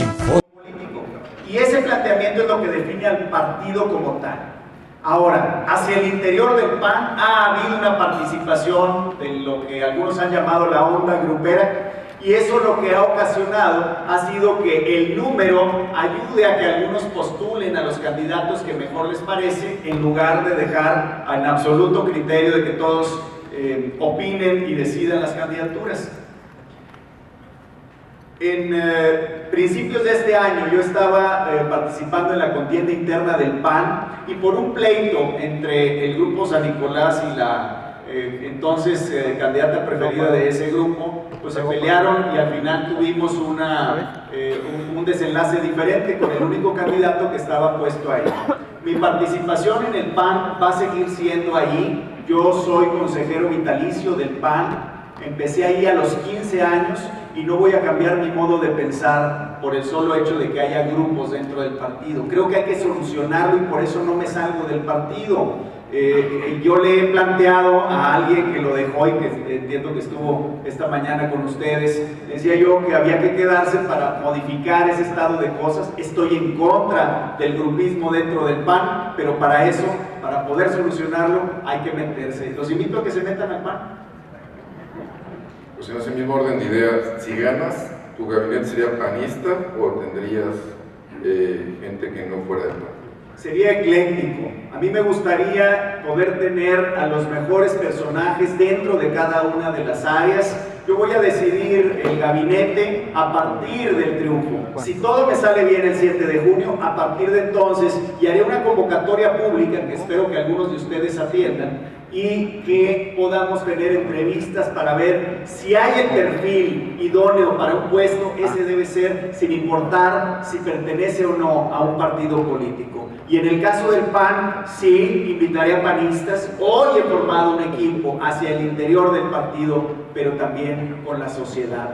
político. Y ese planteamiento es lo que define al partido como tal. Ahora, hacia el interior del PAN ha habido una participación de lo que algunos han llamado la onda grupera, y eso lo que ha ocasionado ha sido que el número ayude a que algunos postulen a los candidatos que mejor les parece, en lugar de dejar en absoluto criterio de que todos opinen y decidan las candidaturas. En principios de este año yo estaba participando en la contienda interna del PAN, y por un pleito entre el grupo San Nicolás y la entonces candidata preferida de ese grupo, pues se pelearon y al final tuvimos un desenlace diferente con el único candidato que estaba puesto ahí. Mi participación en el PAN va a seguir siendo ahí. Yo soy consejero vitalicio del PAN, empecé ahí a los 15 años y no voy a cambiar mi modo de pensar por el solo hecho de que haya grupos dentro del partido. Creo que hay que solucionarlo y por eso no me salgo del partido. Yo le he planteado a alguien que lo dejó y que entiendo que estuvo esta mañana con ustedes, decía yo que había que quedarse para modificar ese estado de cosas. Estoy en contra del grupismo dentro del PAN, pero para eso, para poder solucionarlo, hay que meterse. Los invito a que se metan al PAN. Pues en ese mismo orden de ideas, si ganas, ¿tu gabinete sería panista o tendrías gente que no fuera del PAN? Sería ecléctico. A mí me gustaría poder tener a los mejores personajes dentro de cada una de las áreas. Yo voy a decidir el gabinete a partir del triunfo. Si todo me sale bien el 7 de junio, a partir de entonces, y haré una convocatoria pública que espero que algunos de ustedes atiendan, y que podamos tener entrevistas para ver si hay el perfil idóneo para un puesto. Ese debe ser sin importar si pertenece o no a un partido político. Y en el caso del PAN, sí, invitaré a panistas. Hoy he formado un equipo hacia el interior del partido, pero también con la sociedad.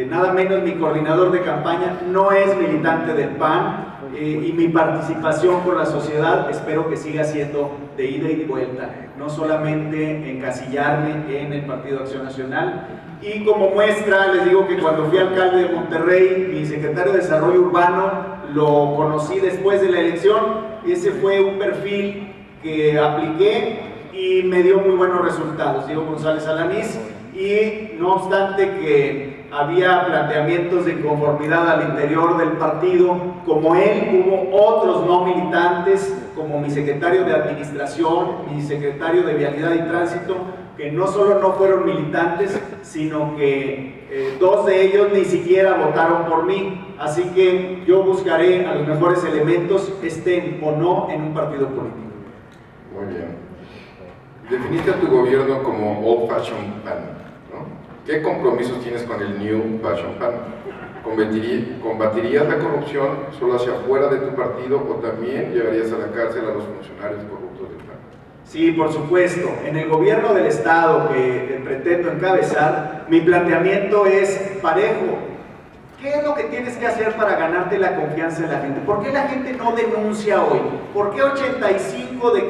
Nada menos, mi coordinador de campaña no es militante del PAN, y mi participación con la sociedad espero que siga siendo de ida y de vuelta, no solamente encasillarme en el Partido Acción Nacional. Y como muestra, les digo que cuando fui alcalde de Monterrey, mi secretario de Desarrollo Urbano lo conocí después de la elección, y ese fue un perfil que apliqué y me dio muy buenos resultados, Diego González Alanís. Y no obstante que había planteamientos de inconformidad al interior del partido, como él hubo otros no militantes, como mi secretario de Administración, mi secretario de Vialidad y Tránsito, que no solo no fueron militantes, sino que dos de ellos ni siquiera votaron por mí. Así que yo buscaré a los mejores elementos, estén o no en un partido político. Muy bien. Definiste a tu gobierno como Old Fashioned PAN, ¿no? ¿Qué compromisos tienes con el New Fashion PAN? ¿Combatirías la corrupción solo hacia afuera de tu partido o también llevarías a la cárcel a los funcionarios corruptos del PAN? Sí, por supuesto. En el gobierno del Estado que pretendo encabezar, mi planteamiento es parejo. ¿Qué es lo que tienes que hacer para ganarte la confianza de la gente? ¿Por qué la gente no denuncia hoy? ¿Por qué 85 de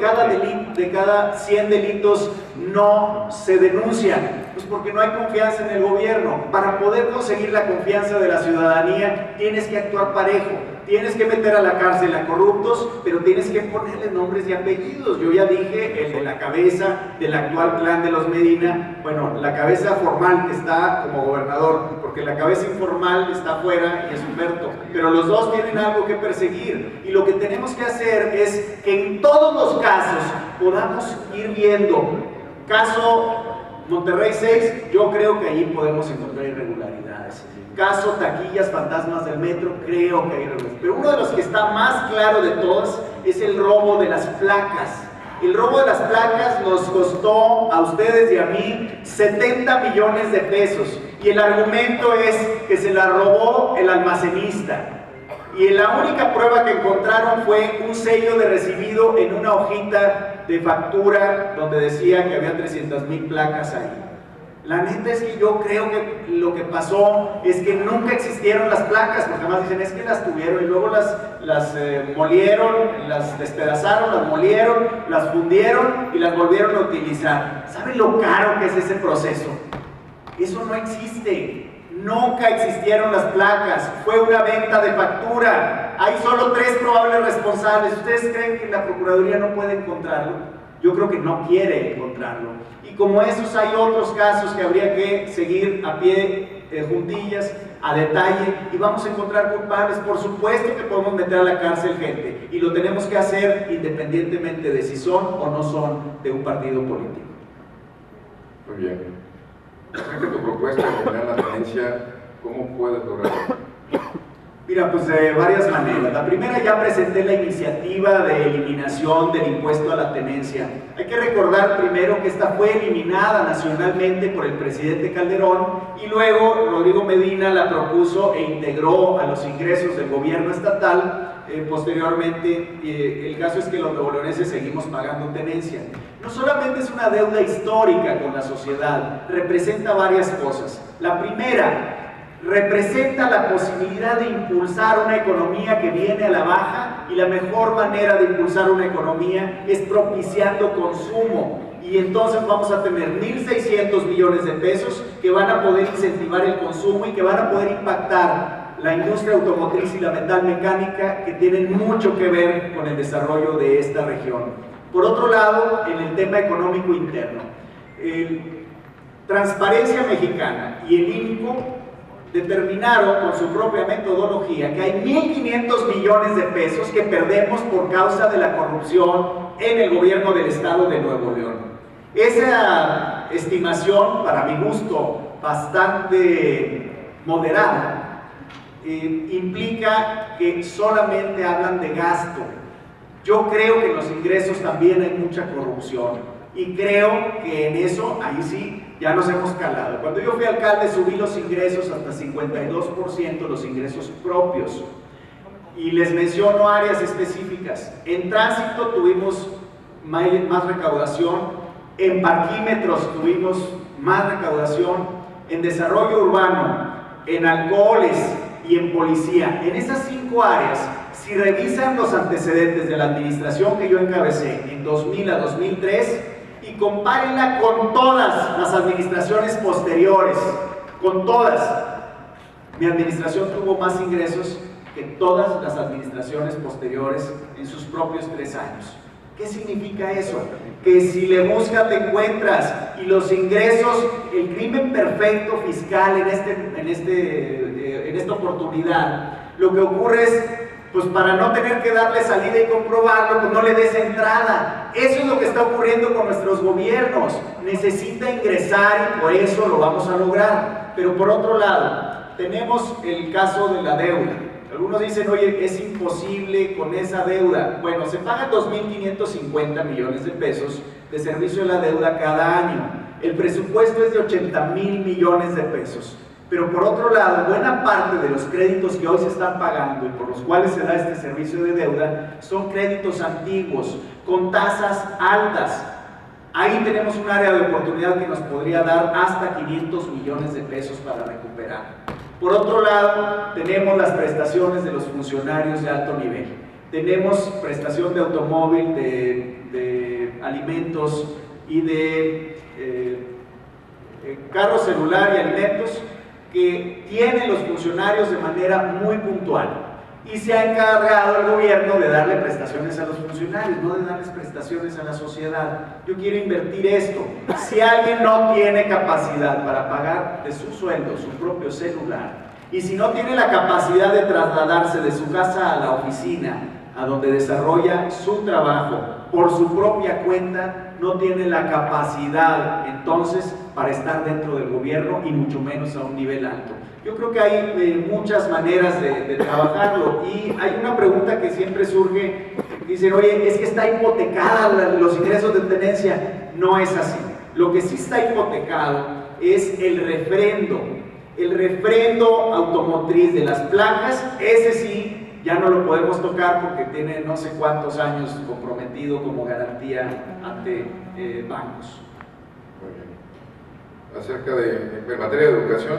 cada 100 delitos no se denuncian? Pues porque no hay confianza en el gobierno. Para poder conseguir la confianza de la ciudadanía, tienes que actuar parejo. Tienes que meter a la cárcel a corruptos, pero tienes que ponerle nombres y apellidos. Yo ya dije, el de la cabeza del actual clan de los Medina, bueno, la cabeza formal está como gobernador, porque la cabeza informal está afuera y es Humberto, pero los dos tienen algo que perseguir, y lo que tenemos que hacer es que en todos los casos podamos ir viendo. Caso Monterrey 6, yo creo que allí podemos encontrar irregularidades. Caso taquillas fantasmas del metro, creo que hay irregularidades. Pero uno de los que está más claro de todos es el robo de las placas. El robo de las placas nos costó a ustedes y a mí 70 millones de pesos. Y el argumento es que se la robó el almacenista. Y la única prueba que encontraron fue un sello de recibido en una hojita de factura donde decía que había 300,000 placas ahí. La neta es que yo creo que lo que pasó es que nunca existieron las placas, porque además dicen es que las tuvieron y luego las molieron, las despedazaron, las molieron, las fundieron y las volvieron a utilizar. ¿Saben lo caro que es ese proceso? Eso no existe. Nunca existieron las placas, fue una venta de factura. Hay solo 3 probables responsables. ¿Ustedes creen que la Procuraduría no puede encontrarlo? Yo creo que no quiere encontrarlo. Y como esos hay otros casos que habría que seguir a pie juntillas, a detalle, y vamos a encontrar culpables. Por supuesto que podemos meter a la cárcel gente, y lo tenemos que hacer independientemente de si son o no son de un partido político. Muy bien. Creo que tu propuesta de eliminar la tenencia, ¿cómo puedes lograrlo? Mira, pues de varias maneras. La primera, ya presenté la iniciativa de eliminación del impuesto a la tenencia. Hay que recordar primero que esta fue eliminada nacionalmente por el presidente Calderón, y luego Rodrigo Medina la propuso e integró a los ingresos del gobierno estatal. Posteriormente, el caso es que los nuevoleoneses seguimos pagando tenencia. No solamente es una deuda histórica con la sociedad, representa varias cosas. La primera, representa la posibilidad de impulsar una economía que viene a la baja, y la mejor manera de impulsar una economía es propiciando consumo, y entonces vamos a tener 1.600 millones de pesos que van a poder incentivar el consumo y que van a poder impactar la industria automotriz y la metalmecánica, que tienen mucho que ver con el desarrollo de esta región. Por otro lado, en el tema económico interno, Transparencia Mexicana y el INCO determinaron con su propia metodología que hay 1.500 millones de pesos que perdemos por causa de la corrupción en el gobierno del estado de Nuevo León. Esa estimación, para mi gusto, bastante moderada, implica que solamente hablan de gasto. Yo creo que en los ingresos también hay mucha corrupción, y creo que en eso, ahí sí, ya nos hemos calado. Cuando yo fui alcalde subí los ingresos hasta 52%, los ingresos propios, y les menciono áreas específicas. En tránsito tuvimos más recaudación, en parquímetros tuvimos más recaudación, en desarrollo urbano, en alcoholes y en policía. En esas 5 áreas, si revisan los antecedentes de la administración que yo encabecé en 2000 a 2003 y compárenla con todas las administraciones posteriores, con todas, mi administración tuvo más ingresos que todas las administraciones posteriores en sus propios 3 años. ¿Qué significa eso? Que si le buscas, te encuentras, y los ingresos, el crimen perfecto fiscal en esta oportunidad, lo que ocurre es, pues para no tener que darle salida y comprobarlo, pues no le des entrada. Eso es lo que está ocurriendo con nuestros gobiernos. Necesita ingresar, y por eso lo vamos a lograr. Pero por otro lado, tenemos el caso de la deuda. Algunos dicen, oye, es imposible con esa deuda. Bueno, se pagan 2.550 millones de pesos de servicio de la deuda cada año. El presupuesto es de 80.000 millones de pesos. Pero por otro lado, buena parte de los créditos que hoy se están pagando y por los cuales se da este servicio de deuda son créditos antiguos, con tasas altas. Ahí tenemos un área de oportunidad que nos podría dar hasta 500 millones de pesos para recuperar. Por otro lado, tenemos las prestaciones de los funcionarios de alto nivel. Tenemos prestación de automóvil, de alimentos y de carro celular y alimentos que tienen los funcionarios de manera muy puntual. Y se ha encargado el gobierno de darle prestaciones a los funcionarios, no de darles prestaciones a la sociedad. Yo quiero invertir esto. Si alguien no tiene capacidad para pagar de su sueldo su propio celular, y si no tiene la capacidad de trasladarse de su casa a la oficina, a donde desarrolla su trabajo por su propia cuenta, no tiene la capacidad entonces para estar dentro del gobierno, y mucho menos a un nivel alto. Yo creo que hay muchas maneras de trabajarlo, y hay una pregunta que siempre surge, dicen, oye, es que está hipotecada los ingresos de tenencia. No es así. Lo que sí está hipotecado es el refrendo automotriz de las placas. Ese sí ya no lo podemos tocar porque tiene no sé cuántos años comprometido como garantía ante bancos. Muy bien. Acerca de, en materia de educación,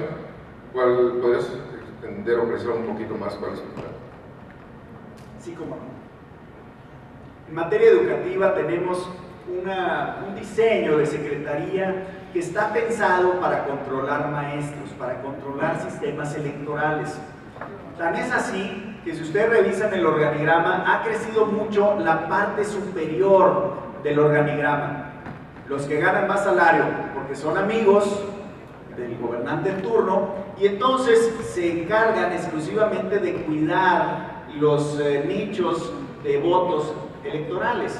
¿cuál podrías extender o precisar un poquito más cuál es el plan? Sí, cómo no. En materia educativa tenemos un diseño de secretaría que está pensado para controlar maestros, para controlar sistemas electorales. Tan es así que si ustedes revisan el organigrama, ha crecido mucho la parte superior del organigrama. Los que ganan más salario, porque son amigos del gobernante en turno, y entonces se encargan exclusivamente de cuidar los nichos de votos electorales.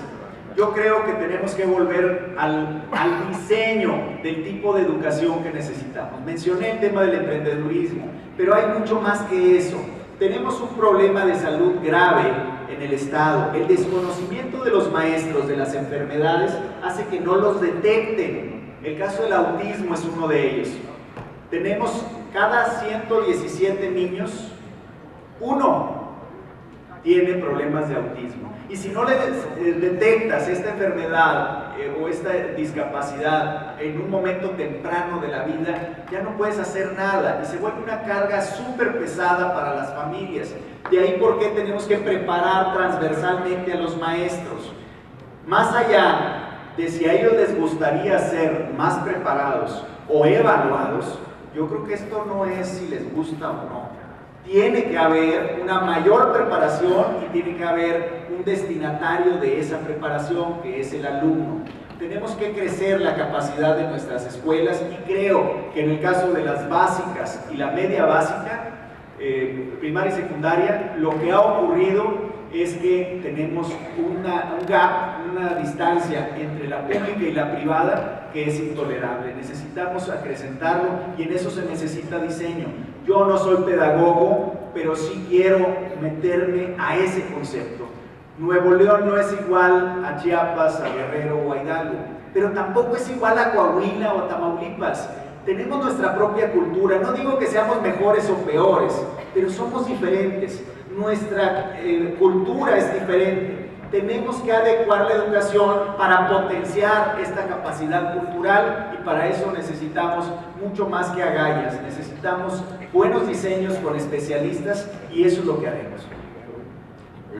Yo creo que tenemos que volver al diseño del tipo de educación que necesitamos. Mencioné el tema del emprendedurismo, pero hay mucho más que eso. Tenemos un problema de salud grave en el Estado. El desconocimiento de los maestros de las enfermedades hace que no los detecten. El caso del autismo es uno de ellos. Tenemos cada 117 niños, uno tiene problemas de autismo. Y si no le detectas esta enfermedad o esta discapacidad en un momento temprano de la vida, ya no puedes hacer nada y se vuelve una carga súper pesada para las familias. De ahí por qué tenemos que preparar transversalmente a los maestros. Más allá de si a ellos les gustaría ser más preparados o evaluados, yo creo que esto no es si les gusta o no. Tiene que haber una mayor preparación y tiene que haber un destinatario de esa preparación, que es el alumno. Tenemos que crecer la capacidad de nuestras escuelas y creo que en el caso de las básicas y la media básica, primaria y secundaria, lo que ha ocurrido es que tenemos un gap, una distancia entre la pública y la privada que es intolerable. Necesitamos acrecentarlo y en eso se necesita diseño. Yo no soy pedagogo, pero sí quiero meterme a ese concepto. Nuevo León no es igual a Chiapas, a Guerrero o a Hidalgo, pero tampoco es igual a Coahuila o a Tamaulipas. Tenemos nuestra propia cultura. No digo que seamos mejores o peores, pero somos diferentes. Nuestra cultura es diferente. Tenemos que adecuar la educación para potenciar esta capacidad cultural y para eso necesitamos mucho más que agallas. Necesitamos buenos diseños con especialistas y eso es lo que haremos.